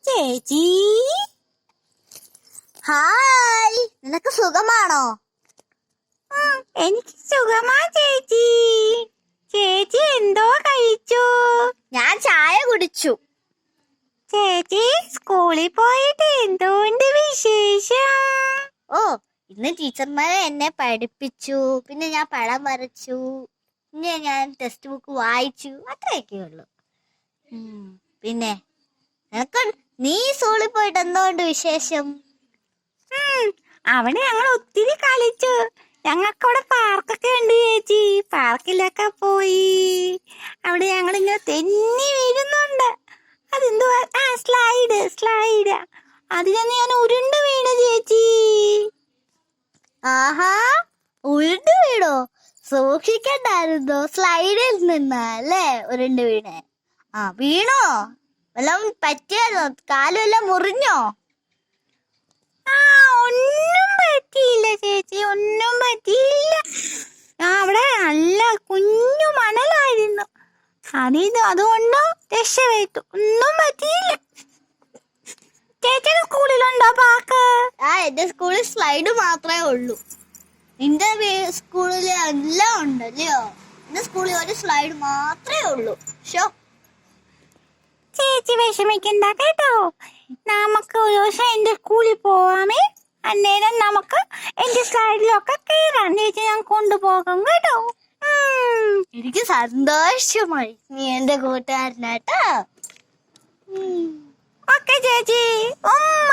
ചേച്ചി, ഹായ്, നിനക്ക് സുഖമാണോ? എനിക്ക് സുഖമാ ചേച്ചി. ചേച്ചി എന്തോ കഴിച്ചു? ഞാൻ ചായ കുടിച്ചു. ചേച്ചി സ്കൂളിൽ പോയിട്ട് എന്തുകൊണ്ട് വിശേഷം? ഓ, ഇന്ന് ടീച്ചർമാരെ എന്നെ പഠിപ്പിച്ചു, പിന്നെ ഞാൻ പടം വരച്ചു, പിന്നെ ഞാൻ ടെക്സ്റ്റ് ബുക്ക് വായിച്ചു, അത്രയൊക്കെ ഉള്ളു. പിന്നെ നീ സ്കൂളിൽ പോയിട്ട് എന്തുകൊണ്ട് വിശേഷം? അവിടെ ഞങ്ങൾ ഒത്തിരി കളിച്ചു. ഞങ്ങൾക്കവിടെ പാർക്കൊക്കെ ഉണ്ട് ചേച്ചി. പാർക്കിലൊക്കെ പോയി. അവിടെ ഞങ്ങൾ ഇങ്ങനെ തെന്നി വീഴുന്നുണ്ട്. അതെന്തുവാ? സ്ലൈഡ്. അതിനൊന്ന് ഞാൻ ഉരുണ്ട് വീണു ചേച്ചി. ആഹാ, ഉരുണ്ട് വീണോ? സൂക്ഷിക്കണ്ടായിരുന്നോ? സ്ലൈഡിൽ നിന്നല്ലേ ഉരുണ്ട് വീണേ? വീണോ? വല്ലതും പറ്റിയായിരുന്നോ? കാലുമെല്ലാം മുറിഞ്ഞോ? ഒന്നും പറ്റിയില്ല ചേച്ചി, ഒന്നും പറ്റിയില്ല. അവിടെ നല്ല കുഞ്ഞു മണലായിരുന്നു. അതുകൊണ്ട് രക്ഷപ്പെട്ടു. ഒന്നും പറ്റിയില്ല. ചേച്ചിയുടെ സ്കൂളിലുണ്ടോ പാർക്ക്? എന്റെ സ്കൂളിൽ സ്ലൈഡ് മാത്രമേ ഉള്ളൂ. നിന്റെ സ്കൂളിൽ എല്ലാം ഉണ്ടല്ലോ. എന്റെ സ്കൂളിൽ ഒരു സ്ലൈഡ് മാത്രമേ ഉള്ളൂ. ചേച്ചി വിഷമിക്കണ്ട കേട്ടോ. നമുക്ക് ഒരു ദിവസം എന്റെ സ്കൂളിൽ പോവാമേ. അന്നേരം നമുക്ക് എന്റെ സ്ലൈഡിലൊക്കെ കയറാം. ചേച്ചി ഞാൻ കൊണ്ടുപോകും കേട്ടോ. എനിക്ക് സന്തോഷമായി. നീ എന്റെ കൂട്ടുകാരനാട്ടോ. ഓക്കെ ചേച്ചി. ഉമ്മ.